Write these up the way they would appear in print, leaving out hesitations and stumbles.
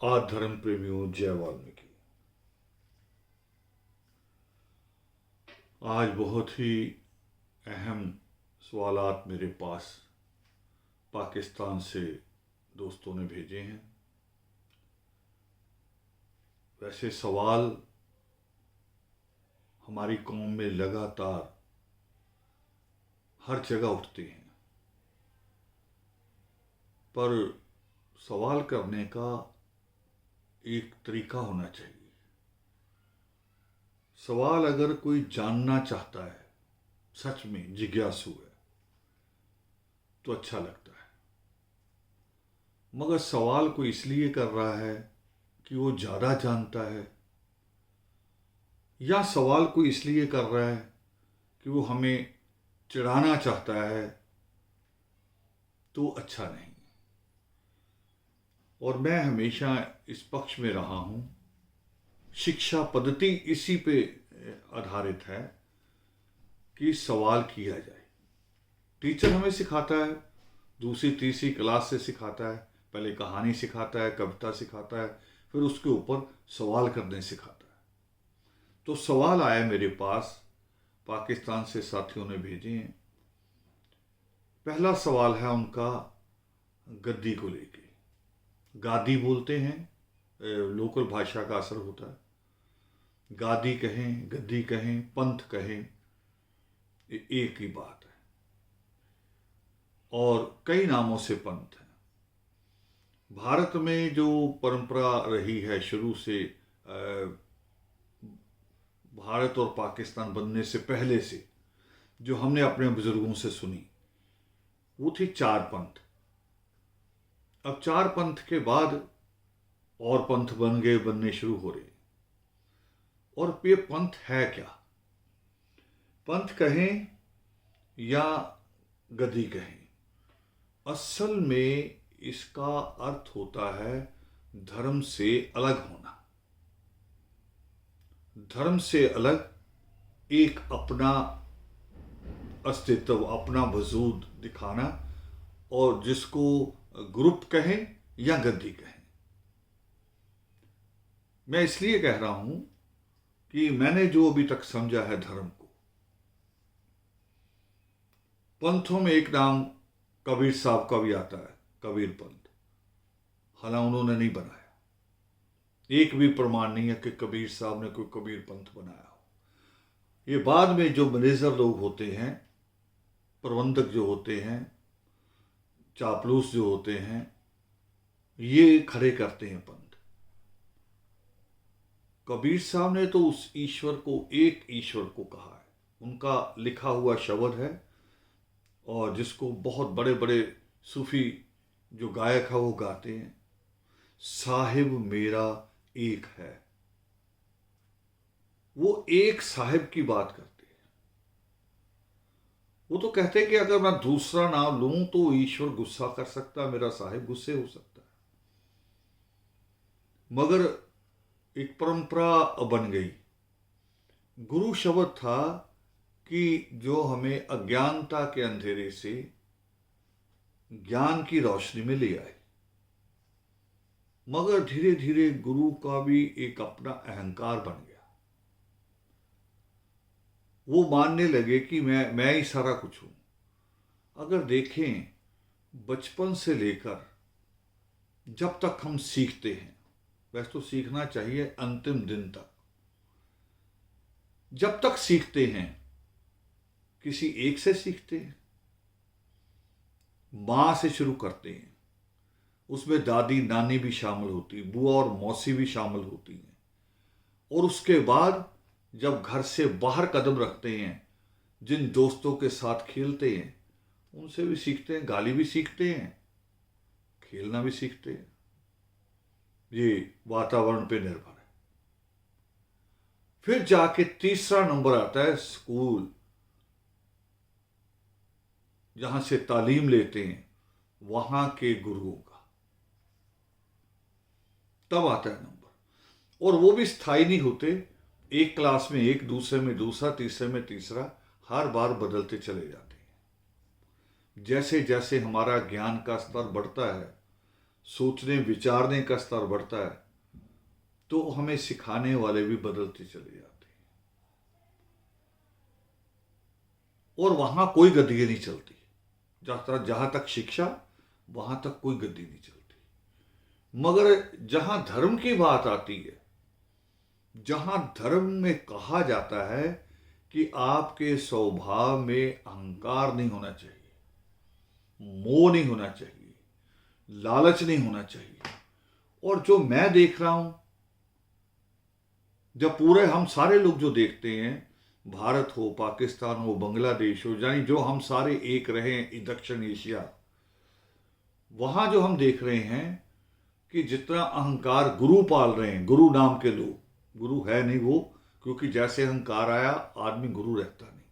आज धर्म प्रेमियों, जय वाल्मीकि। आज बहुत ही अहम सवालात मेरे पास पाकिस्तान से दोस्तों ने भेजे हैं। वैसे सवाल हमारी कौम में लगातार हर जगह उठते हैं, पर सवाल करने का एक तरीका होना चाहिए। सवाल अगर कोई जानना चाहता है, सच में जिज्ञासु है, तो अच्छा लगता है। मगर सवाल कोई इसलिए कर रहा है कि वो ज़्यादा जानता है, या सवाल कोई इसलिए कर रहा है कि वो हमें चिढ़ाना चाहता है, तो अच्छा नहीं। और मैं हमेशा इस पक्ष में रहा हूँ, शिक्षा पद्धति इसी पे आधारित है कि सवाल किया जाए। टीचर हमें सिखाता है, दूसरी तीसरी क्लास से सिखाता है, पहले कहानी सिखाता है, कविता सिखाता है, फिर उसके ऊपर सवाल करने सिखाता है। तो सवाल आया मेरे पास, पाकिस्तान से साथियों ने भेजे हैं। पहला सवाल है उनका गद्दी को लेके। गादी बोलते हैं, लोकल भाषा का असर होता है। गादी कहें, गद्दी कहें, पंथ कहें, एक ही बात है। और कई नामों से पंथ है। भारत में जो परंपरा रही है शुरू से, भारत और पाकिस्तान बनने से पहले से, जो हमने अपने बुजुर्गों से सुनी, वो थी चार पंथ। अब चार पंथ के बाद और पंथ बनने शुरू हो रहे। और ये पंथ है क्या? पंथ कहें या गद्दी कहें, असल में इसका अर्थ होता है धर्म से अलग होना। धर्म से अलग एक अपना अस्तित्व, अपना वजूद दिखाना, और जिसको ग्रुप कहें या गद्दी कहें। मैं इसलिए कह रहा हूं कि मैंने जो अभी तक समझा है धर्म को, पंथों में एक नाम कबीर साहब का भी आता है, कबीर पंथ। हालांकि उन्होंने नहीं बनाया, एक भी प्रमाण नहीं है कि कबीर साहब ने कोई कबीर पंथ बनाया हो। ये बाद में जो मैनेजर लोग होते हैं, प्रबंधक जो होते हैं, चापलूस जो होते हैं, ये खड़े करते हैं पंथ। कबीर साहब ने तो उस ईश्वर को, एक ईश्वर को कहा है। उनका लिखा हुआ शब्द है, और जिसको बहुत बड़े बड़े सूफी जो गायक है वो गाते हैं, साहिब मेरा एक है। वो एक साहिब की बात करते हैं। वो तो कहते हैं कि अगर मैं दूसरा नाम लूं तो ईश्वर गुस्सा कर सकता है, मेरा साहिब गुस्से हो सकता है। मगर एक परंपरा बन गई। गुरु शब्द था कि जो हमें अज्ञानता के अंधेरे से ज्ञान की रोशनी में ले आए। मगर धीरे धीरे गुरु का भी एक अपना अहंकार बन गया। वो मानने लगे कि मैं ही सारा कुछ हूं। अगर देखें, बचपन से लेकर जब तक हम सीखते हैं, वैसे तो सीखना चाहिए अंतिम दिन तक, जब तक सीखते हैं किसी एक से सीखते हैं। मां से शुरू करते हैं, उसमें दादी नानी भी शामिल होती, बुआ और मौसी भी शामिल होती हैं। और उसके बाद जब घर से बाहर कदम रखते हैं, जिन दोस्तों के साथ खेलते हैं, उनसे भी सीखते हैं, गाली भी सीखते हैं, खेलना भी सीखते हैं। ये वातावरण पे निर्भर है। फिर जाके तीसरा नंबर आता है स्कूल, जहां से तालीम लेते हैं, वहां के गुरुओं का। तब आता है नंबर। और वो भी स्थायी नहीं होते। एक क्लास में एक, दूसरे में दूसरा, तीसरे में तीसरा, हर बार बदलते चले जाते हैं। जैसे जैसे हमारा ज्ञान का स्तर बढ़ता है, सोचने विचारने का स्तर बढ़ता है, तो हमें सिखाने वाले भी बदलते चले जाते हैं, और वहां कोई गद्दी नहीं चलती। जहां तक शिक्षा, वहां तक कोई गद्दी नहीं चलती। मगर जहां धर्म की बात आती है, जहां धर्म में कहा जाता है कि आपके स्वभाव में अहंकार नहीं होना चाहिए, मोह नहीं होना चाहिए, लालच नहीं होना चाहिए, और जो मैं देख रहा हूं, जब पूरे हम सारे लोग जो देखते हैं, भारत हो, पाकिस्तान हो, बांग्लादेश हो, यानी जो हम सारे एक रहे हैं दक्षिण एशिया, वहां जो हम देख रहे हैं कि जितना अहंकार गुरु पाल रहे हैं, गुरु नाम के लोग, गुरु है नहीं वो, क्योंकि जैसे अहंकार आया आदमी गुरु रहता नहीं।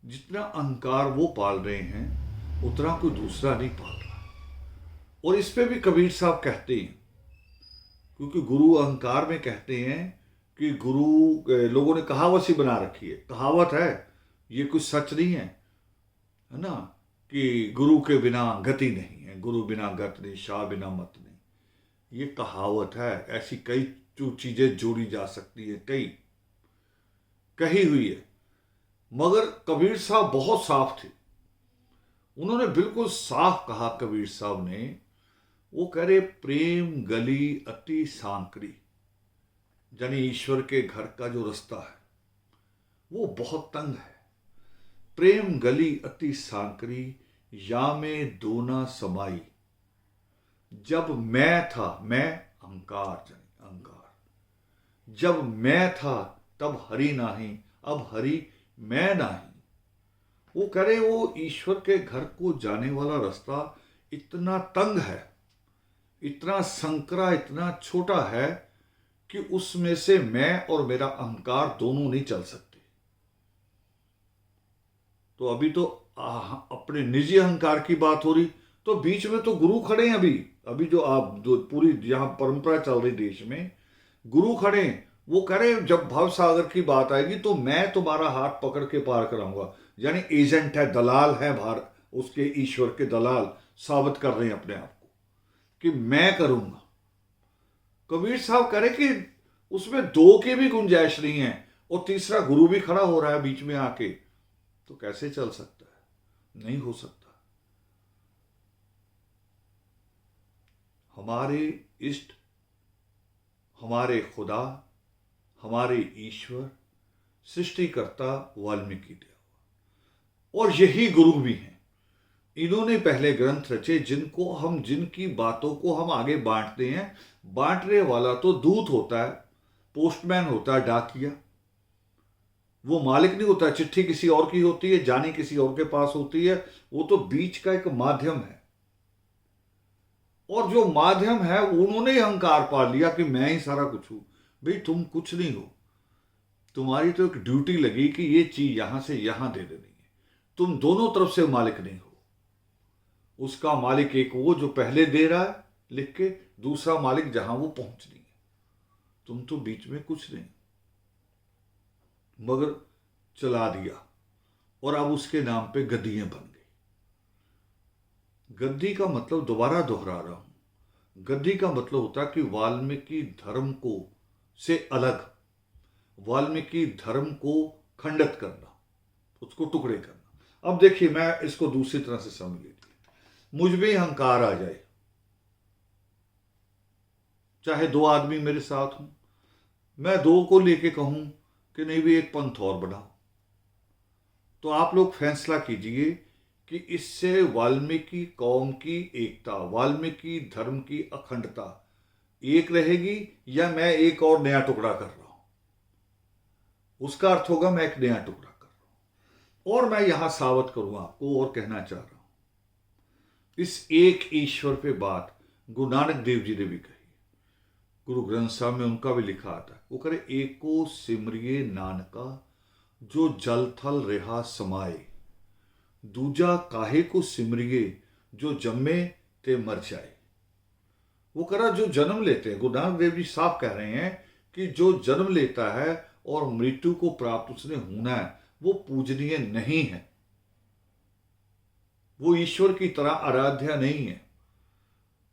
जितना अहंकार वो पाल रहे हैं उतना कोई दूसरा नहीं पाल रहा। और इस पे भी कबीर साहब कहते हैं, क्योंकि गुरु अहंकार में कहते हैं कि गुरु, लोगों ने कहावत सी बना रखी है, कहावत है, ये कुछ सच नहीं है ना, कि गुरु के बिना गति नहीं है, गुरु बिना गत नहीं, शाह बिना मत नहीं। ये कहावत है, ऐसी कई चीजें जोड़ी जा सकती है, कई कही हुई है। मगर कबीर साहब बहुत साफ थे, उन्होंने बिल्कुल साफ कहा कबीर साहब ने, वो कह रहे प्रेम गली अति सांकरी, यानी ईश्वर के घर का जो रास्ता है वो बहुत तंग है। प्रेम गली अति सांकरी, या में दोना समाई। जब मैं था, मैं अहंकार, अहंकार, जब मैं था तब हरि नाही, अब हरि मैं नाही। वो कह रहे वो ईश्वर के घर को जाने वाला रास्ता इतना तंग है, इतना संकरा, इतना छोटा है कि उसमें से मैं और मेरा अहंकार दोनों नहीं चल सकते। तो अभी तो अपने निजी अहंकार की बात हो रही, तो बीच में तो गुरु खड़े हैं। अभी जो पूरी यहां परंपरा चल रही देश में, गुरु खड़े हैं, वो कह रहे जब भव सागर की बात आएगी तो मैं तुम्हारा हाथ पकड़ के पार कराऊंगा। यानी एजेंट है, दलाल है, उसके ईश्वर के दलाल साबित कर रहे हैं अपने आप को कि मैं करूंगा। कबीर साहब कह रहे कि उसमें दो की भी गुंजाइश नहीं है, और तीसरा गुरु भी खड़ा हो रहा है बीच में आके, तो कैसे चल सकता है? नहीं हो सकता। हमारे इष्ट, हमारे खुदा, हमारे ईश्वर, सृष्टिकर्ता वाल्मीकि देव, और यही गुरु भी हैं। इन्होंने पहले ग्रंथ रचे जिनकी बातों को हम आगे बांटते हैं। बांटने वाला तो दूत होता है, पोस्टमैन होता है, डाकिया, वो मालिक नहीं होता। चिट्ठी किसी और की होती है, जानी किसी और के पास होती है, वो तो बीच का एक माध्यम है। और जो माध्यम है उन्होंने अहंकार पा लिया कि मैं ही सारा कुछ हूं। भाई तुम कुछ नहीं हो, तुम्हारी तो एक ड्यूटी लगी कि ये चीज यहां से यहां दे देनी है। तुम दोनों तरफ से मालिक नहीं हो। उसका मालिक एक वो जो पहले दे रहा है लिख के, दूसरा मालिक जहां वो पहुंचनी है। तुम तो बीच में कुछ नहीं, मगर चला दिया, और अब उसके नाम पे गद्दियां बन गई। गद्दी का मतलब, दोबारा दोहरा रहा हूं, गद्दी का मतलब होता है कि वाल्मीकि धर्म को से अलग, वाल्मीकि धर्म को खंडित करना, उसको टुकड़े करना। अब देखिए, मैं इसको दूसरी तरह से समझ लीजिए। मुझ में अहंकार आ जाए, चाहे दो आदमी मेरे साथ हों, मैं दो को लेके कहूं कि नहीं भी एक पंथ और बनाओ, तो आप लोग फैसला कीजिए कि इससे वाल्मीकि कौम की एकता, वाल्मीकि धर्म की अखंडता एक रहेगी, या मैं एक और नया टुकड़ा कर रहा हूं। उसका अर्थ होगा मैं एक नया टुकड़ा कर रहा हूं। और मैं यहां साबित करूं आपको, और कहना चाह रहा हूं, इस एक ईश्वर पे बात गुरु नानक देव जी ने भी कही, गुरु ग्रंथ साहब में उनका भी लिखा आता है। वो करे एको सिमरिए नानका, जो जल थल रेहा समाए, दूजा काहे को सिमरिए, जो जम्मे ते मर जाए। वो करा जो जन्म लेते हैं, गुरु नानक देव जी साफ कह रहे हैं कि जो जन्म लेता है और मृत्यु को प्राप्त उसने होना है, वो पूजनीय नहीं है, वो ईश्वर की तरह आराध्य नहीं है।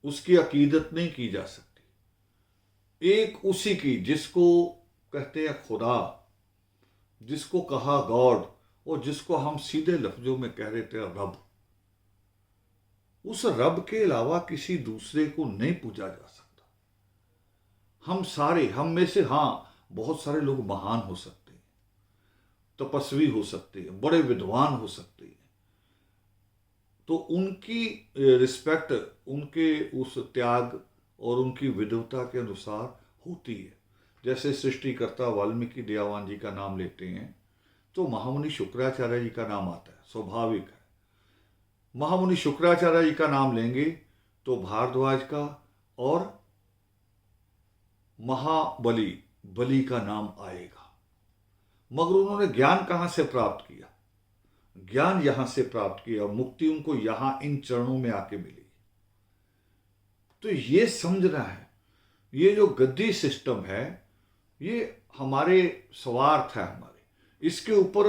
उसकी अकीदत नहीं की जा सकती। एक उसी की, जिसको कहते हैं खुदा, जिसको कहा गॉड, और जिसको हम सीधे लफ्जों में कह रहे थे रब, उस रब के अलावा किसी दूसरे को नहीं पूजा जा सकता। हम सारे, हम में से हाँ बहुत सारे लोग महान हो सकते हैं, तपस्वी हो सकते हैं, बड़े विद्वान हो सकते हैं, तो उनकी रिस्पेक्ट उनके उस त्याग और उनकी विद्वता के अनुसार होती है। जैसे सृष्टिकर्ता वाल्मीकि दयावान जी का नाम लेते हैं तो महामुनि शुक्राचार्य जी का नाम आता है, स्वाभाविक है। महामुनि शुक्राचार्य जी का नाम लेंगे तो भारद्वाज का और महाबली बलि का नाम आएगा। मगर उन्होंने ज्ञान कहां से प्राप्त किया? ज्ञान यहां से प्राप्त किया और मुक्ति उनको यहां इन चरणों में आके मिली। तो ये समझना है, ये जो गद्दी सिस्टम है ये हमारे स्वार्थ है हमारे। इसके ऊपर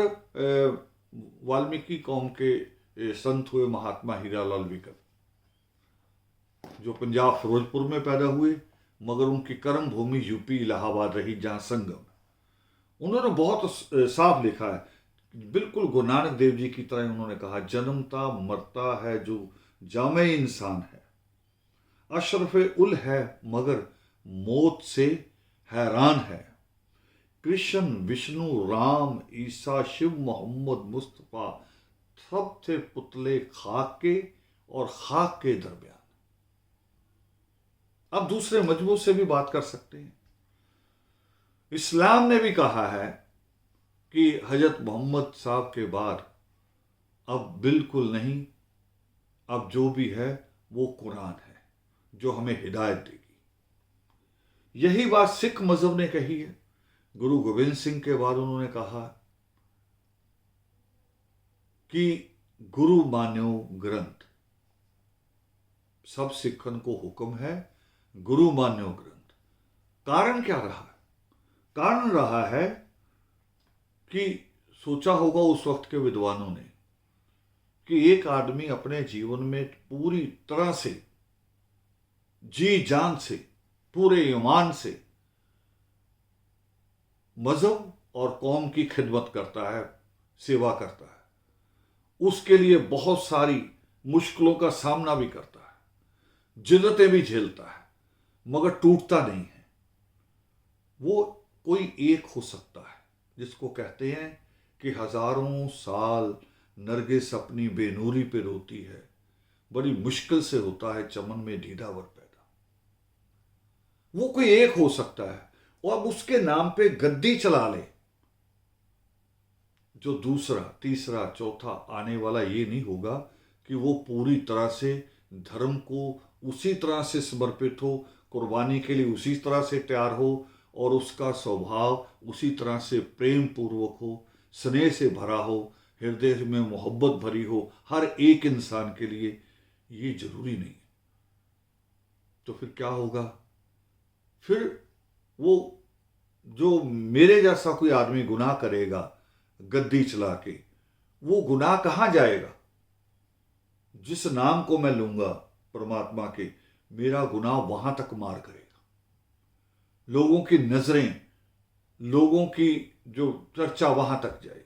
वाल्मीकि कौम के संत हुए महात्मा हीरालाल विकल, जो पंजाब फिरोजपुर में पैदा हुए मगर उनकी कर्म भूमि यूपी इलाहाबाद रही, जहां संगम। उन्होंने बहुत साफ लिखा है, बिल्कुल गुरु नानक देव जी की तरह उन्होंने कहा, जन्मता मरता है जो जामे इंसान है, अशरफ उल है मगर मौत से हैरान है। कृष्ण विष्णु राम ईसा शिव मोहम्मद मुस्तफा सब थे पुतले खाक के और खाक के दरमियान। अब दूसरे मजमू से भी बात कर सकते हैं। इस्लाम ने भी कहा है कि हजरत मोहम्मद साहब के बाद अब बिल्कुल नहीं, अब जो भी है वो कुरान है जो हमें हिदायत देगी। यही बात सिख मजहब ने कही है। गुरु गोविंद सिंह के बाद उन्होंने कहा कि गुरु मान्यो ग्रंथ, सब सिखन को हुक्म है गुरु मान्यो ग्रंथ। कारण क्या रहा है? कारण रहा है कि सोचा होगा उस वक्त के विद्वानों ने कि एक आदमी अपने जीवन में पूरी तरह से जी जान से, पूरे ईमान से मजहब और कौम की खिदमत करता है, सेवा करता है, उसके लिए बहुत सारी मुश्किलों का सामना भी करता है, जिल्लतें भी झेलता है, मगर टूटता नहीं है। वो कोई एक हो सकता है जिसको कहते हैं कि हजारों साल नरगिस अपनी बेनूरी पे रोती है, बड़ी मुश्किल से होता है चमन में ढीढ़ावर पैदा। वो कोई एक हो सकता है और अब उसके नाम पे गद्दी चला ले, जो दूसरा तीसरा चौथा आने वाला ये नहीं होगा कि वो पूरी तरह से धर्म को उसी तरह से समर्पित हो, कुर्बानी के लिए उसी तरह से तैयार हो और उसका स्वभाव उसी तरह से प्रेम पूर्वक हो, स्नेह से भरा हो, हृदय में मोहब्बत भरी हो हर एक इंसान के लिए। ये जरूरी नहीं। तो फिर क्या होगा? फिर वो जो मेरे जैसा कोई आदमी गुनाह करेगा गद्दी चला के, वो गुनाह कहां जाएगा? जिस नाम को मैं लूंगा परमात्मा के, मेरा गुनाह वहां तक मार करेगा। लोगों की नजरें, लोगों की जो चर्चा वहां तक जाएगी।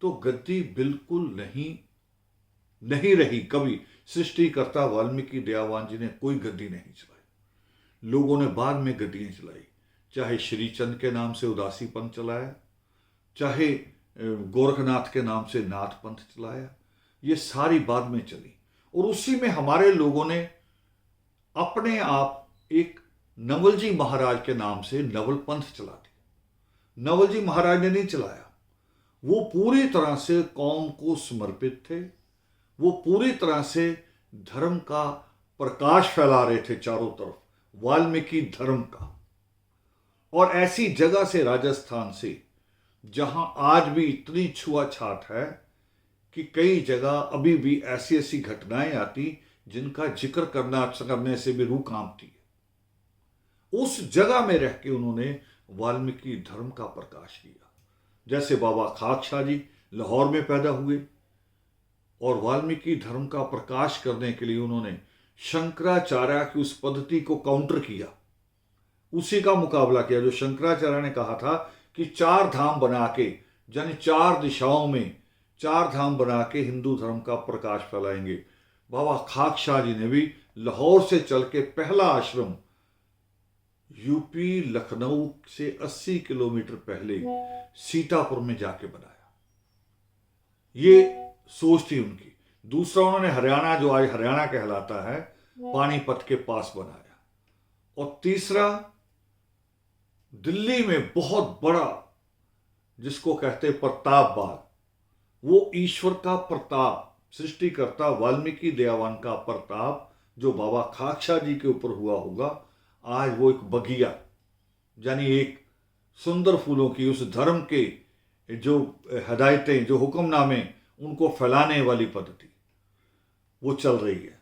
तो गद्दी बिल्कुल नहीं रही कभी। सृष्टिकर्ता वाल्मीकि दयावान जी ने कोई गद्दी नहीं चलाई। लोगों ने बाद में गद्दियां चलाई, चाहे श्रीचंद के नाम से उदासी पंथ चलाया, चाहे गोरखनाथ के नाम से नाथ पंथ चलाया, ये सारी बाद में चली। और उसी में हमारे लोगों ने अपने आप एक नवल जी महाराज के नाम से नवल पंथ चला दिया। नवल जी महाराज ने नहीं चलाया, वो पूरी तरह से कौम को समर्पित थे, वो पूरी तरह से धर्म का प्रकाश फैला रहे थे चारों तरफ, वाल्मीकि धर्म का। और ऐसी जगह से, राजस्थान से, जहां आज भी इतनी छुआछात है कि कई जगह अभी भी ऐसी ऐसी घटनाएं आती जिनका जिक्र करने से भी रूह कांपती है। उस जगह में रह के उन्होंने वाल्मीकि धर्म का प्रकाश किया। जैसे बाबा खाक शाह जी लाहौर में पैदा हुए और वाल्मीकि धर्म का प्रकाश करने के लिए उन्होंने शंकराचार्य की उस पद्धति को काउंटर किया, उसी का मुकाबला किया जो शंकराचार्य ने कहा था कि 4 धाम बना के, यानी 4 दिशाओं में 4 धाम बना के हिंदू धर्म का प्रकाश फैलाएंगे। बाबा खाकशाह जी ने भी लाहौर से चल के पहला आश्रम यूपी लखनऊ से 80 किलोमीटर पहले सीतापुर में जाके बनाया। ये सोच थी उनकी। दूसरा, उन्होंने हरियाणा, जो आज हरियाणा कहलाता है, पानीपत के पास बनाया। और तीसरा, दिल्ली में बहुत बड़ा, जिसको कहते प्रताप बाग, वो ईश्वर का प्रताप, सृष्टिकर्ता वाल्मीकि दयावान का प्रताप जो बाबा खाकशाह जी के ऊपर हुआ होगा, आज वो एक बगिया, यानी एक सुंदर फूलों की, उस धर्म के जो हदायतें, जो हुक्मनामे, उनको फैलाने वाली पद्धति वो चल रही है।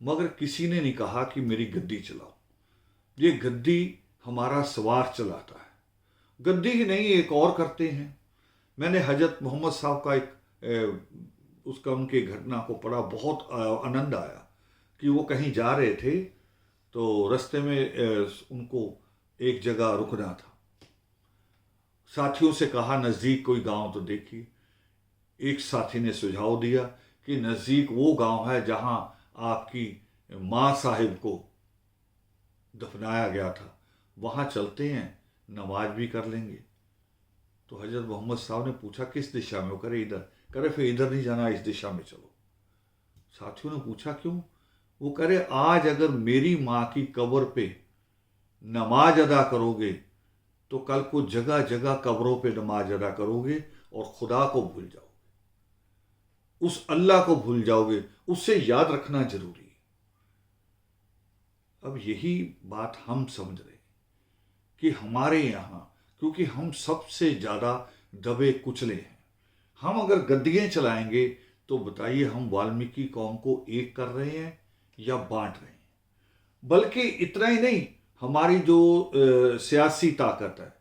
मगर किसी ने नहीं कहा कि मेरी गद्दी चलाओ। ये गद्दी हमारा सवार चलाता है। गद्दी ही नहीं, एक और करते हैं। मैंने हजरत मोहम्मद साहब का उसका उनकी घटना को पढ़ा, बहुत आनंद आया कि वो कहीं जा रहे थे तो रास्ते में उनको एक जगह रुकना था। साथियों से कहा नज़दीक कोई गांव तो देखिए। एक साथी ने सुझाव दिया कि नज़दीक वो गांव है जहां आपकी माँ साहिब को दफनाया गया था, वहां चलते हैं, नमाज भी कर लेंगे। तो हजरत मोहम्मद साहब ने पूछा किस दिशा में? वो करे इधर। करे फिर इधर नहीं जाना, इस दिशा में चलो। साथियों ने पूछा क्यों? वो करे आज अगर मेरी माँ की कब्र पे नमाज अदा करोगे तो कल को जगह जगह कब्रों पे नमाज अदा करोगे और खुदा को भूल जाओगे, उस अल्लाह को भूल जाओगे, उससे याद रखना जरूरी है। अब यही बात हम समझ रहे हैं कि हमारे यहाँ, क्योंकि हम सबसे ज़्यादा दबे कुचले हैं, हम अगर गद्दियाँ चलाएंगे तो बताइए हम वाल्मीकि कौम को एक कर रहे हैं या बांट रहे हैं? बल्कि इतना ही नहीं, हमारी जो सियासी ताकत है,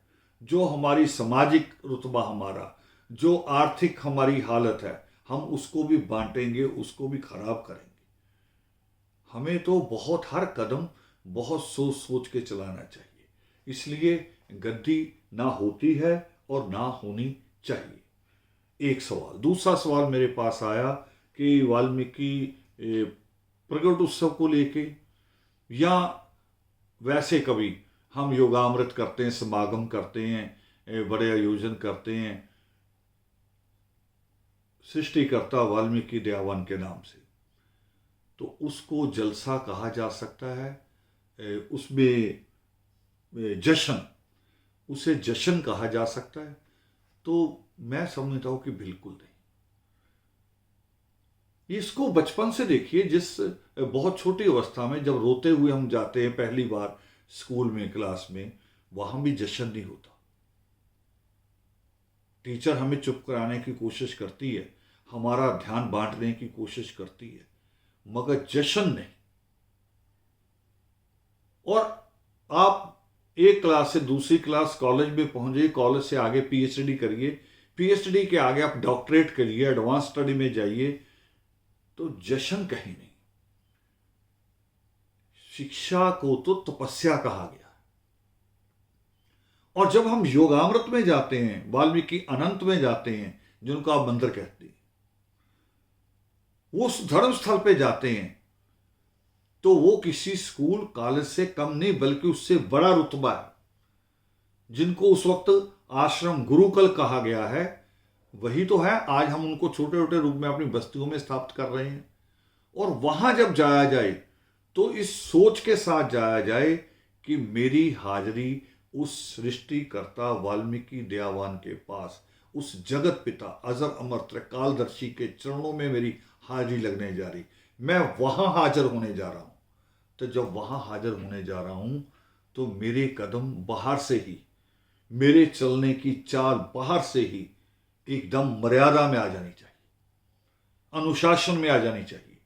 जो हमारी सामाजिक रुतबा, हमारा जो आर्थिक हमारी हालत है, हम उसको भी बांटेंगे, उसको भी खराब करेंगे। हमें तो बहुत, हर कदम बहुत सोच सोच के चलाना चाहिए। इसलिए गद्दी ना होती है और ना होनी चाहिए। एक सवाल। दूसरा सवाल मेरे पास आया कि वाल्मीकि प्रगट उत्सव को लेके, या वैसे कभी हम योगामृत करते हैं, समागम करते हैं, बड़े आयोजन करते हैं सृष्टिकर्ता वाल्मीकि दयावान के नाम से, तो उसको जलसा कहा जा सकता है? उसमें जश्न, उसे जश्न कहा जा सकता है? तो मैं समझता हूं कि बिल्कुल नहीं। इसको बचपन से देखिए, जिस बहुत छोटी अवस्था में जब रोते हुए हम जाते हैं पहली बार स्कूल में, क्लास में, वहां भी जश्न नहीं होता। टीचर हमें चुप कराने की कोशिश करती है, हमारा ध्यान बांटने की कोशिश करती है, मगर जश्न नहीं। और आप एक क्लास से दूसरी क्लास, कॉलेज में पहुंचे, कॉलेज से आगे पीएचडी करिए, पीएचडी के आगे आप डॉक्टरेट करिए, एडवांस स्टडी में जाइए, तो जश्न कहीं नहीं। शिक्षा को तो तपस्या कहा गया। और जब हम योगामृत में जाते हैं, वाल्मीकि अनंत में जाते हैं, जिनको आप मंदिर कहते हैं, उस धर्म स्थल पे जाते हैं, तो वो किसी स्कूल कॉलेज से कम नहीं, बल्कि उससे बड़ा रुतबा है। जिनको उस वक्त आश्रम गुरुकुल कहा गया है, वही तो है। आज हम उनको छोटे छोटे रूप में अपनी बस्तियों में स्थापित कर रहे हैं। और वहां जब जाया जाए तो इस सोच के साथ जाया जाए कि मेरी हाजिरी उस सृष्टिकर्ता वाल्मीकि दयावान के पास, उस जगत पिता अजर अमर त्रिकालदर्शी के चरणों में मेरी हाजिरी लगने जा रही, मैं वहां हाजिर होने जा रहा हूं। तो जब वहां हाजिर होने जा रहा हूं तो मेरे कदम बाहर से ही, मेरे चलने की चाल बाहर से ही एकदम मर्यादा में आ जानी चाहिए, अनुशासन में आ जानी चाहिए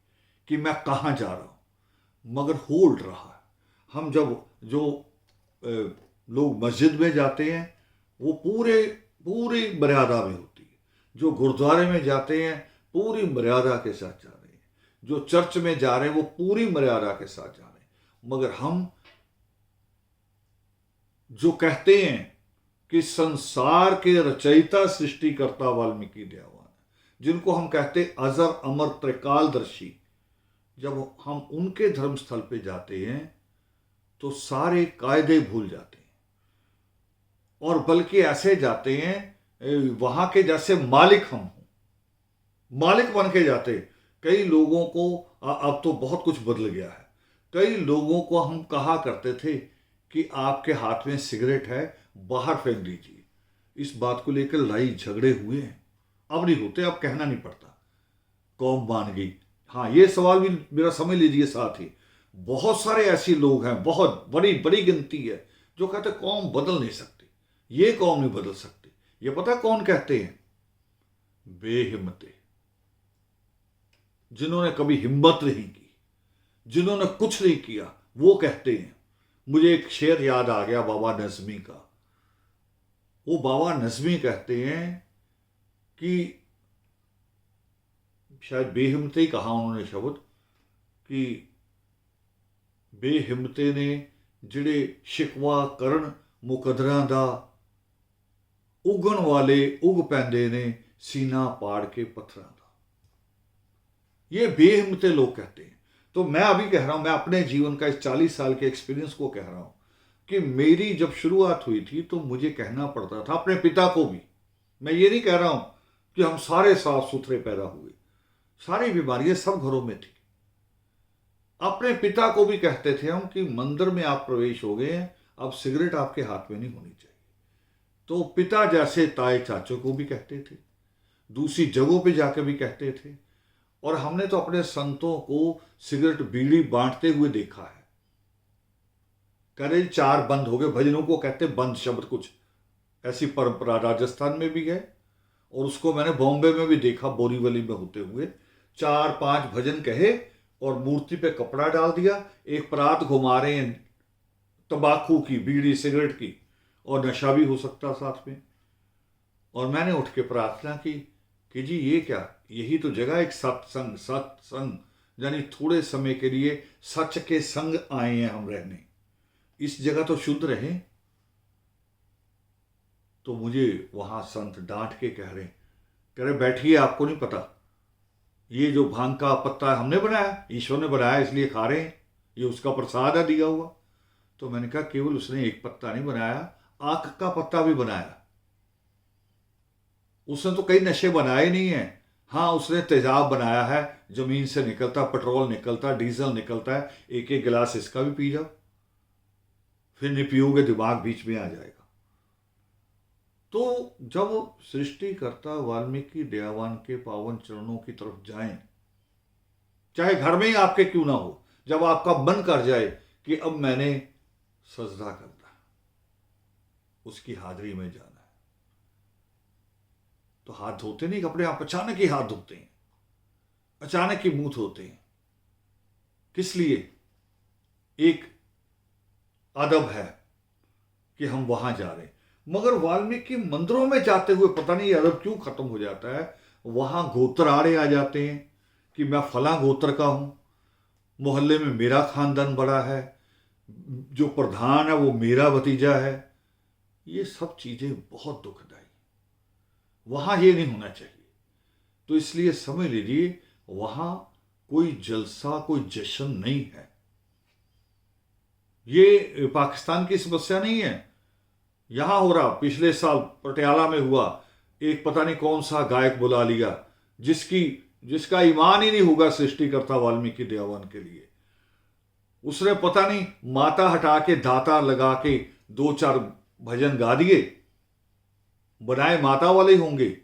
कि मैं कहां जा रहा हूं। मगर होल्ड रहा है। हम जब जो लोग मस्जिद में जाते हैं वो पूरी मर्यादा में होती है, जो गुरुद्वारे में जाते हैं पूरी मर्यादा के साथ जा रहे हैं, जो चर्च में जा रहे हैं वो पूरी मर्यादा के साथ जा रहे हैं। मगर हम जो कहते हैं कि संसार के रचयिता सृष्टिकर्ता वाल्मीकि दयावान, जिनको हम कहते अजर अमर त्रिकालदर्शी, जब हम उनके धर्मस्थल पे जाते हैं तो सारे कायदे भूल जाते हैं, और बल्कि ऐसे जाते हैं वहां के जैसे मालिक हम हों, मालिक बन के जाते। कई लोगों को अब तो बहुत कुछ बदल गया है। कई लोगों को हम कहा करते थे कि आपके हाथ में सिगरेट है, बाहर फेंक दीजिए। इस बात को लेकर लड़ाई झगड़े हुए हैं, अब नहीं होते, अब कहना नहीं पड़ता, कौम मान गई। हाँ, ये सवाल भी मेरा समझ लीजिए साथ ही, बहुत सारे ऐसे लोग हैं, बहुत बड़ी बड़ी गिनती है, जो कहते कौम बदल नहीं सकती, ये कौम नहीं बदल सकती। ये पता कौन कहते हैं? बेहिम्मते, जिन्होंने कभी हिम्मत नहीं की, जिन्होंने कुछ नहीं किया, वो कहते हैं। मुझे एक शेर याद आ गया बाबा नज़मी का। वो बाबा नज़मी कहते हैं कि शायद बेहिम्मते ही कहा उन्होंने शब्द, कि बेहिम्मते ने जिड़े शिकवा करन मुकदरां दा, उगन वाले उग पैंदे ने सीना पाड़ के पत्थरां दा। ये बेहिम्मते लोग कहते हैं। तो मैं अभी कह रहा हूं, मैं अपने जीवन का इस 40 साल के एक्सपीरियंस को कह रहा हूं कि मेरी जब शुरुआत हुई थी तो मुझे कहना पड़ता था अपने पिता को भी। मैं ये नहीं कह रहा हूं कि हम सारे साफ सुथरे पैदा हुए, सारी बीमारियां सब घरों में थी। अपने पिता को भी कहते थे हम कि मंदिर में आप प्रवेश हो गए हैं, अब सिगरेट आपके हाथ में नहीं होनी चाहिए। तो पिता जैसे ताए चाचों को भी कहते थे, दूसरी जगहों पे जाकर भी कहते थे। और हमने तो अपने संतों को सिगरेट बीड़ी बांटते हुए देखा है। कह रहे 4 बंद हो गए, भजनों को कहते बंद शब्द, कुछ ऐसी परंपरा राजस्थान में भी है, और उसको मैंने बॉम्बे में भी देखा, बोरीवली में होते हुए। 4-5 भजन कहे और मूर्ति पे कपड़ा डाल दिया, एक परात घुमा रहे हैं तंबाकू की, बीड़ी सिगरेट की, और नशा भी हो सकता साथ में। और मैंने उठ के प्रार्थना की कि जी ये क्या, यही तो जगह एक सत्संग, सत्संग यानी थोड़े समय के लिए सच के संग आए हैं हम रहने, इस जगह तो शुद्ध रहे। तो मुझे वहां संत डांट के कह रहे बैठिए, आपको नहीं पता, ये जो भांग का पत्ता हमने बनाया, ईश्वर ने बनाया इसलिए खा रहे हैं, ये उसका प्रसाद है दिया हुआ। तो मैंने कहा केवल उसने एक पत्ता नहीं बनाया, आंख का पत्ता भी बनाया। उसने तो कई नशे बनाए नहीं है। हाँ, उसने तेजाब बनाया है, जमीन से निकलता पेट्रोल निकलता, डीजल निकलता है, एक एक गिलास इसका भी पी जाओ, फिर नहीं पियोगे दिमाग बीच में आ जाएगा। तो जब सृष्टिकर्ता वाल्मीकि दयावान के पावन चरणों की तरफ जाएं, चाहे घर में ही आपके क्यों ना हो, जब आपका मन कर जाए कि अब मैंने सजदा करना है, उसकी हाजिरी में जाना है, तो हाथ धोते नहीं अपने आप, अचानक ही हाथ धोते हैं, अचानक ही मुंह धोते हैं। किस लिए? एक अदब है कि हम वहां जा रहे हैं। मगर वाल्मीकि मंदिरों में जाते हुए पता नहीं अदब क्यों खत्म हो जाता है। वहां गोत्राड़े आ जाते हैं कि मैं फला गोत्र का हूं, मोहल्ले में मेरा खानदान बड़ा है, जो प्रधान है वो मेरा भतीजा है। ये सब चीजें बहुत दुखदाई, वहां ये नहीं होना चाहिए। तो इसलिए समझ लीजिए वहां कोई जलसा, कोई जश्न नहीं है। ये पाकिस्तान की समस्या नहीं है, यहां हो रहा। पिछले साल पटियाला में हुआ, एक पता नहीं कौन सा गायक बुला लिया जिसका ईमान ही नहीं होगा सृष्टिकर्ता वाल्मीकि दयावान के लिए। उसने पता नहीं माता हटा के दाता लगा के 2-4 भजन गा दिए, बनाए माता वाले होंगे,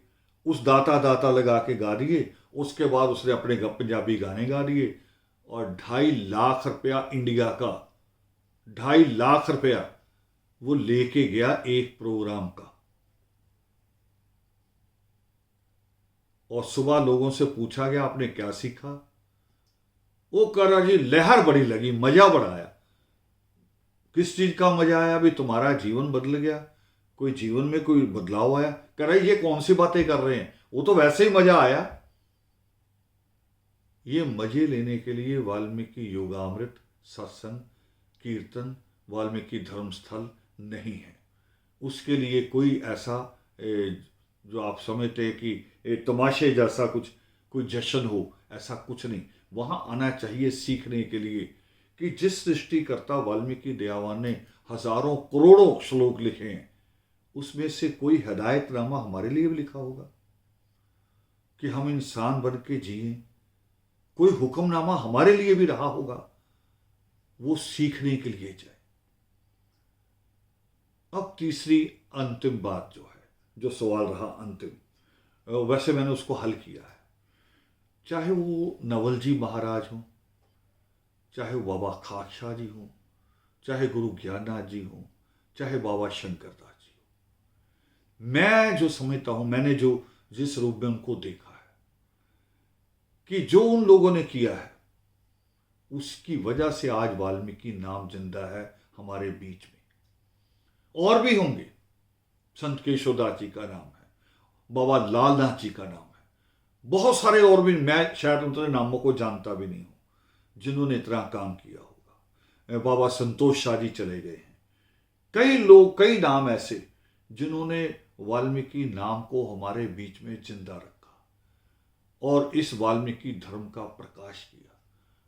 उस दाता दाता लगा के गा दिए। उसके बाद उसने अपने पंजाबी गाने गा दिए, और 2.5 लाख रुपया इंडिया का, 2.5 लाख रुपया वो लेके गया एक प्रोग्राम का। और सुबह लोगों से पूछा गया आपने क्या सीखा, वो कह रहा जी लहर बड़ी लगी, मजा बड़ा आया। किस चीज का मजा आया? भी तुम्हारा जीवन बदल गया, कोई जीवन में कोई बदलाव आया? कह रहा ये कौन सी बातें कर रहे हैं, वो तो वैसे ही मजा आया। ये मजे लेने के लिए वाल्मीकि योगामृत, सत्संग, कीर्तन, वाल्मीकि धर्मस्थल नहीं है। उसके लिए कोई ऐसा जो आप समझते हैं कि तमाशे जैसा कुछ कोई जश्न हो, ऐसा कुछ नहीं। वहाँ आना चाहिए सीखने के लिए कि जिस सृष्टिकर्ता वाल्मीकि दयावान ने हजारों करोड़ों श्लोक लिखे हैं, उसमें से कोई हिदायतनामा हमारे लिए भी लिखा होगा कि हम इंसान बन के जिए। कोई हुक्मनामा हमारे लिए भी रहा होगा, वो सीखने के लिए जाए। अब तीसरी अंतिम बात जो है, जो सवाल रहा अंतिम, वैसे मैंने उसको हल किया है। चाहे वो नवल जी महाराज हों, चाहे वो बाबा खाकशाह जी हों, चाहे गुरु ज्ञाननाथ जी हों, चाहे बाबा शंकर दास जी हों, मैं जो समझता हूं, मैंने जो जिस रूप में उनको देखा है कि जो उन लोगों ने किया है, उसकी वजह से आज वाल्मीकि नाम जिंदा है हमारे बीच में। और भी होंगे, संत केशवदास जी का नाम है, बाबा लालनाथ जी का नाम है, बहुत सारे और भी, मैं शायद उनके नामों को जानता भी नहीं हूं जिन्होंने इतना काम किया होगा। बाबा संतोष शाह जी चले गए हैं, कई लोग, कई नाम ऐसे जिन्होंने वाल्मीकि नाम को हमारे बीच में जिंदा रखा और इस वाल्मीकि धर्म का प्रकाश किया।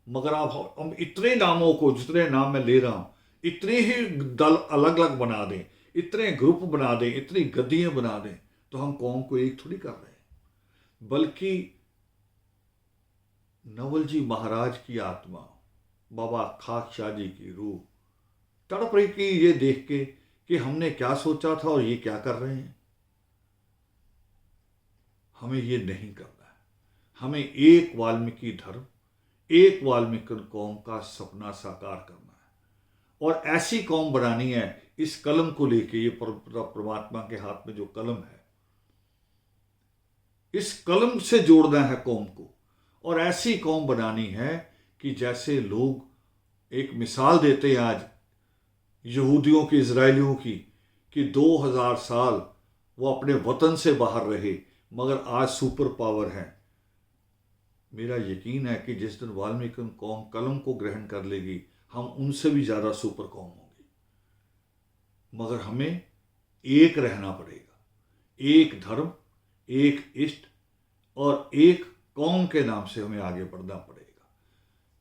मगर आप हम इतने नामों को, जितने नाम मैं ले रहा हूं, इतने ही दल अलग अलग बना दें, इतने ग्रुप बना दें, इतनी गद्दियां बना दें, तो हम कौम को एक थोड़ी कर रहे हैं। बल्कि नवल जी महाराज की आत्मा, बाबा खाकशाह जी की रूह तड़प रही कि ये देख के कि हमने क्या सोचा था और ये क्या कर रहे हैं। हमें ये नहीं करना है। हमें एक वाल्मीकि धर्म, एक वाल्मीकि कौम का सपना साकार करना है और ऐसी कौम बनानी है। इस कलम को लेके, ये परमात्मा के हाथ में जो कलम है, इस कलम से जोड़ना है कौम को और ऐसी कौम बनानी है कि जैसे लोग एक मिसाल देते हैं आज यहूदियों की, इजरायलियों की, कि 2000 साल वो अपने वतन से बाहर रहे मगर आज सुपर पावर है। मेरा यकीन है कि जिस दिन वाल्मीकि कौम कलम को ग्रहण कर लेगी, हम उनसे भी ज्यादा सुपर कौम होंगे। मगर हमें एक रहना पड़ेगा, एक धर्म, एक इष्ट और एक कौम के नाम से हमें आगे बढ़ना पड़ेगा।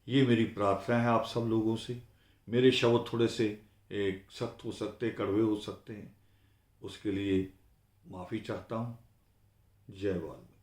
ये मेरी प्रार्थना है आप सब लोगों से। मेरे शब्द थोड़े से सख्त हो सकते, कड़वे हो सकते हैं, उसके लिए माफ़ी चाहता हूँ। जय वाल्मीकि।